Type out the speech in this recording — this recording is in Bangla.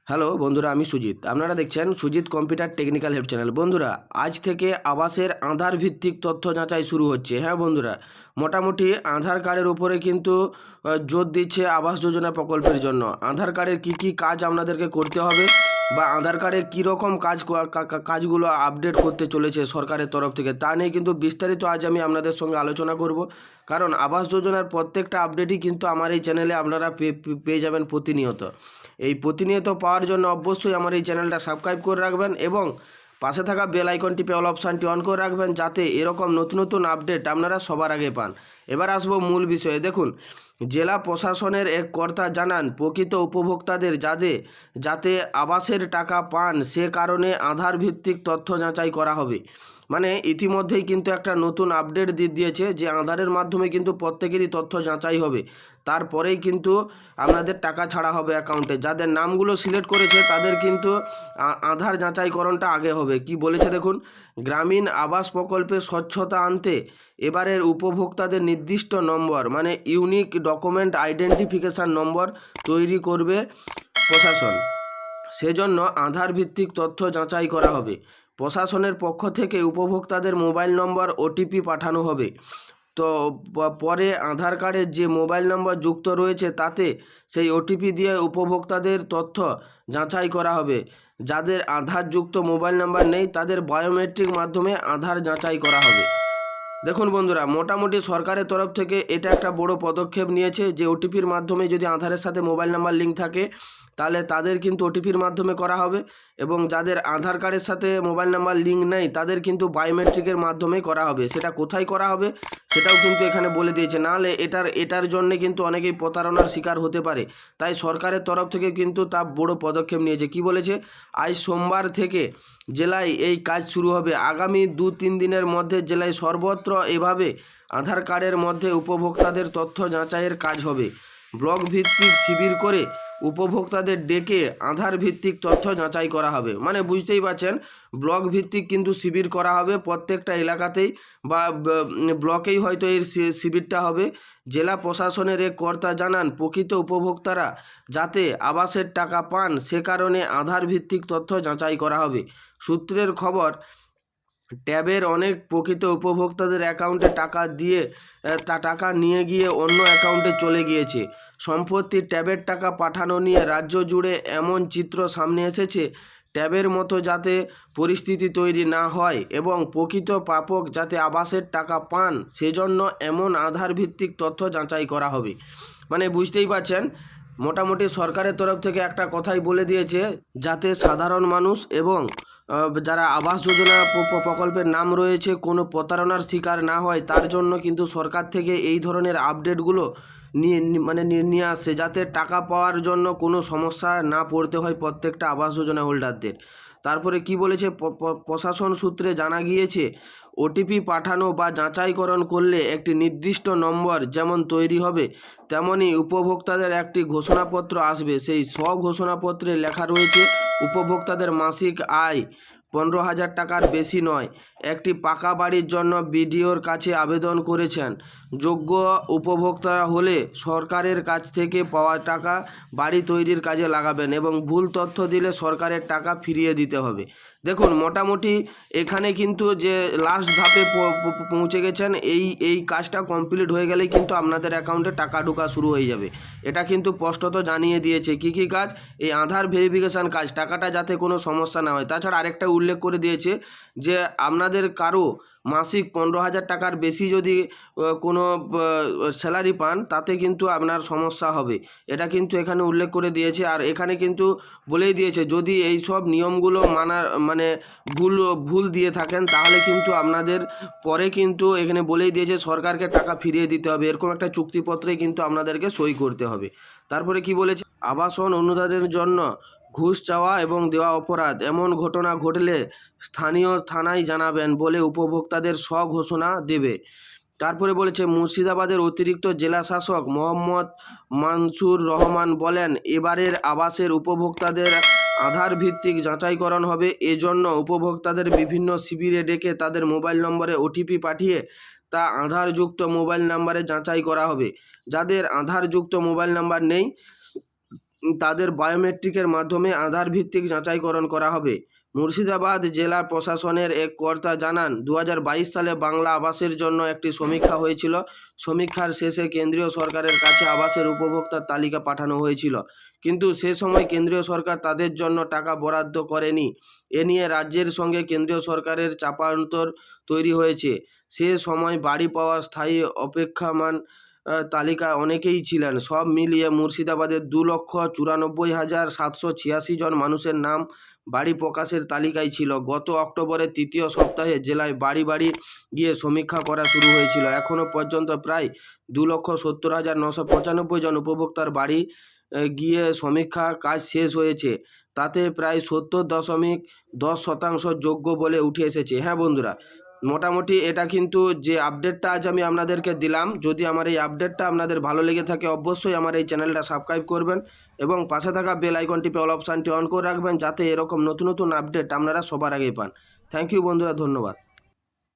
হ্যালো বন্ধুরা, আমি সুজিত। আপনারা দেখছেন Sujit computer technical help channel. বন্ধুরা, আজ থেকে আবাসের আধার ভিত্তিক তথ্য যাচাই শুরু হচ্ছে। হ্যাঁ বন্ধুরা, মোটামুটি আধার কার্ডের উপরে কিন্তু জোর দিচ্ছে আবাস যোজনা প্রকল্পের জন্য। আধার কার্ডের কী কী কাজ আপনাদেরকে করতে হবে বা আধার কার্ডের কীরকম কাজগুলো আপডেট করতে চলেছে সরকারের তরফ থেকে, তা নিয়ে কিন্তু বিস্তারিত আজ আমি আপনাদের সঙ্গে আলোচনা করব। কারণ আবাস যোজনার প্রত্যেকটা আপডেটই কিন্তু আমার এই চ্যানেলে আপনারা পেয়ে যাবেন প্রতিনিয়ত। এই প্রতিনিয়ত পাওয়ার জন্য অবশ্যই আমার এই চ্যানেলটা সাবস্ক্রাইব করে রাখবেন এবং পাশে থাকা বেল আইকন টিপে অল অপশানটি অন করে রাখবেন, যাতে এরকম নতুন নতুন আপডেট আপনারা সবার আগে পান। এবার আসবো মূল বিষয়ে। দেখুন, জেলা প্রশাসনের এক কর্তা জানান, প্রকৃত উপভোক্তাদের যাতে আবাসের টাকা পান সে কারণে আধার ভিত্তিক তথ্য যাচাই করা হবে। মানে ইতিমধ্যেই কিন্তু একটা নতুন আপডেট দিয়েছে যে আধারের মাধ্যমে কিন্তু প্রত্যেকেরই তথ্য যাচাই হবে, তারপরেই কিন্তু আপনাদের টাকা ছাড়া হবে অ্যাকাউন্টে। যাদের নামগুলো সিলেক্ট করেছে তাদের কিন্তু আধার যাচাইকরণটা আগে হবে। কি বলেছে দেখুন, গ্রামীণ আবাস প্রকল্পে স্বচ্ছতা আনতে এবারের উপভোক্তাদের নির্দিষ্ট নম্বর মানে ইউনিক ডকুমেন্ট আইডেন্টিফিকেশান নম্বর তৈরি করবে প্রশাসন। সেজন্য আধার ভিত্তিক তথ্য যাচাই করা হবে। প্রশাসনের পক্ষ থেকে উপভোক্তাদের মোবাইল নম্বর ওটিপি পাঠানো হবে। তো পরে আধার কার্ডের যে মোবাইল নম্বর যুক্ত রয়েছে তাতে সেই ওটিপি দিয়ে উপভোক্তাদের তথ্য যাচাই করা হবে। যাদের আধার যুক্ত মোবাইল নাম্বার নেই তাদের বায়োমেট্রিক মাধ্যমে আধার যাচাই করা হবে। দেখুন বন্ধুরা, মোটামুটি সরকারের তরফ থেকে এটা একটা বড় পদক্ষেপ নিয়েছে যে ওটিপির মাধ্যমে যদি আধারের সাথে মোবাইল নাম্বার লিঙ্ক থাকে তাহলে তাদের কিন্তু ওটিপির মাধ্যমে করা হবে, এবং যাদের আধার কার্ডের সাথে মোবাইল নাম্বার লিঙ্ক নেই তাদের কিন্তু বায়োমেট্রিকের মাধ্যমে করা হবে। সেটা কোথায় করা হবে সেটাও কিন্তু এখানে বলে দিয়েছে, নাহলে এটার জন্যে কিন্তু অনেকেই প্রতারণার শিকার হতে পারে। তাই সরকারের তরফ থেকে কিন্তু তা বড় পদক্ষেপ নিয়েছে। কি বলেছে, আজ সোমবার থেকে জেলায় এই কাজ শুরু হবে। আগামী 2-3 দিনের মধ্যে জেলায় সর্বত্র এভাবে আধার কার্ডের মধ্যে উপভোক্তাদের তথ্য যাচাইয়ের কাজ হবে। ব্লক ভিত্তিক শিবির করে উপভোক্তাদের ডেকে আধার ভিত্তিক তথ্য যাচাই করা হবে। মানে বুঝতেই পারছেন, ব্লক ভিত্তিক কিন্তু শিবির করা হবে প্রত্যেকটা এলাকাতেই বা ব্লকেই হয়তো এর শিবিরটা হবে। জেলা প্রশাসনের এক কর্তা জানান, প্রকৃত উপভোক্তারা যাতে আবাসের টাকা পান সে কারণে আধার ভিত্তিক তথ্য যাচাই করা হবে। সূত্রের খবর, ট্যাবের অনেক প্রকৃত উপভোক্তাদের অ্যাকাউন্টে টাকা নিয়ে গিয়ে অন্য অ্যাকাউন্টে চলে গিয়েছে। সম্প্রতি ট্যাবের টাকা পাঠানো নিয়ে রাজ্য জুড়ে এমন চিত্র সামনে এসেছে। ট্যাবের মতো যাতে পরিস্থিতি তৈরি না হয় এবং প্রকৃত প্রাপক যাতে আবাসের টাকা পান সেজন্য এমন আধার ভিত্তিক তথ্য যাচাই করা হবে। মানে বুঝতেই পারছেন, মোটামুটি সরকারের তরফ থেকে একটা কথাই বলে দিয়েছে, যাতে সাধারণ মানুষ এবং যারা আবাস যোজনা প্রকল্পের নাম রয়েছে কোনো প্রতারণার শিকার না হয়, তার জন্য কিন্তু সরকার থেকে এই ধরনের আপডেটগুলো নিয়ে আসছে, যাতে টাকা পাওয়ার জন্য কোনো সমস্যা না পড়তে হয় প্রত্যেকটা আবাস যোজনা হোল্ডারদের। তারপরে কি বলেছে, প্রশাসন সূত্রে জানা গিয়েছে, ওটিপি পাঠানো বা যাচাইকরণ করলে একটি নির্দিষ্ট নম্বর যেমন তৈরি হবে তেমনি উপভোক্তাদের একটি ঘোষণাপত্র আসবে। সেই ঘোষণাপত্রে লেখা রয়েছে উপভোক্তাদের মাসিক আয় 15,000 টাকার বেশি নয়। একটি পাকা বাড়ির জন্য বিডিওর কাছে আবেদন করেছেন। যোগ্য উপভোক্তারা হলে সরকারের কাছ থেকে পাওয়া টাকা বাড়ি তৈরির কাজে লাগাবেন এবং ভুল তথ্য দিলে সরকারের টাকা ফিরিয়ে দিতে হবে। দেখুন, মোটামুটি এখানে কিন্তু যে লাস্ট ধাপে পৌঁছে গেছেন, এই কাজটা কমপ্লিট হয়ে গেলেই কিন্তু আপনাদের অ্যাকাউন্টে টাকা ঢোকা শুরু হয়ে যাবে। এটা কিন্তু স্পষ্টত জানিয়ে দিয়েছে কী কী কাজ, এই আধার ভেরিফিকেশান কাজ, টাকাটা যাতে কোনো সমস্যা না হয়। তাছাড়া আরেকটা উল্লেখ করে দিয়েছে যে আপনাদের কারো মাসিক 15,000 টাকার বেশি যদি কোনো স্যালারি পান তাতে কিন্তু আপনার সমস্যা হবে, এটা কিন্তু এখানে উল্লেখ করে দিয়েছে। আর এখানে কিন্তু বলেই দিয়েছে, যদি এই সব নিয়মগুলো ভুল দিয়ে থাকেন তাহলে কিন্তু আপনাদের পরে কিন্তু এখানে বলেই দিয়েছে সরকারকে টাকা ফিরিয়ে দিতে হবে। এরকম একটা চুক্তিপত্রে কিন্তু আপনাদেরকে সই করতে হবে। তারপরে কি বলেছে, আবাসন অনুদানের জন্য ঘুষ চাওয়া এবং দেওয়া অপরাধ, এমন ঘটনা ঘটলে স্থানীয় থানায় জানাবেন বলে উপভোক্তাদের স্বঘোষণা দেবে। তারপরে বলেছে, মুর্শিদাবাদের অতিরিক্ত জেলা শাসক মোহাম্মদ মানসুর রহমান বলেন, এবারের আবাসের উপভোক্তাদের আধার ভিত্তিক যাচাইকরণ হবে। এজন্য উপভোক্তাদের বিভিন্ন শিবিরে ডেকে তাদের মোবাইল নম্বরে ওটিপি পাঠিয়ে তা আধারযুক্ত মোবাইল নাম্বারে যাচাই করা হবে। যাদের আধারযুক্ত মোবাইল নাম্বার নেই তাদের বায়োমেট্রিকের মাধ্যমে আধার ভিত্তিক যাচাইকরণ করা হবে। মুর্শিদাবাদ জেলা প্রশাসনের এক কর্তা জানান, 2022 সালে বাংলা আবাসের জন্য একটি সমীক্ষা হয়েছিল। সমীক্ষার শেষে কেন্দ্রীয় সরকারের কাছে আবাসের উপভোক্তার তালিকা পাঠানো হয়েছিল, কিন্তু সে সময় কেন্দ্রীয় সরকার তাদের জন্য টাকা বরাদ্দ করেনি। এ নিয়ে রাজ্যের সঙ্গে কেন্দ্রীয় সরকারের চাপান্তর তৈরি হয়েছে। সে সময় বাড়ি পাওয়া স্থায়ী অপেক্ষমান তালিকায় অনেকেই ছিলেন। সব মিলিয়ে মুর্শিদাবাদের 2,94,786 জন মানুষের নাম বাড়ি প্রকাশের তালিকায় ছিল। গত অক্টোবরের তৃতীয় সপ্তাহে জেলায় বাড়ি বাড়ি গিয়ে সমীক্ষা করা শুরু হয়েছিল। এখনও পর্যন্ত প্রায় 2,70,995 জন উপভোক্তার বাড়ি গিয়ে সমীক্ষা কাজ শেষ হয়েছে। তাতে প্রায় 70.10% যোগ্য বলে উঠে এসেছে। হ্যাঁ বন্ধুরা, মোটামুটি এটা কিন্তু যে আপডেটটা আজ আমি আপনাদেরকে দিলাম, যদি আমার এই আপডেটটা আপনাদের ভালো লেগে থাকে অবশ্যই আমার এই চ্যানেলটা সাবস্ক্রাইব করবেন এবং পাশে থাকা বেল আইকন টিপে অল অপশানটি অন করে রাখবেন, যাতে এরকম নতুন নতুন আপডেট আপনারা সবার আগে পান। থ্যাংক ইউ বন্ধুরা, ধন্যবাদ।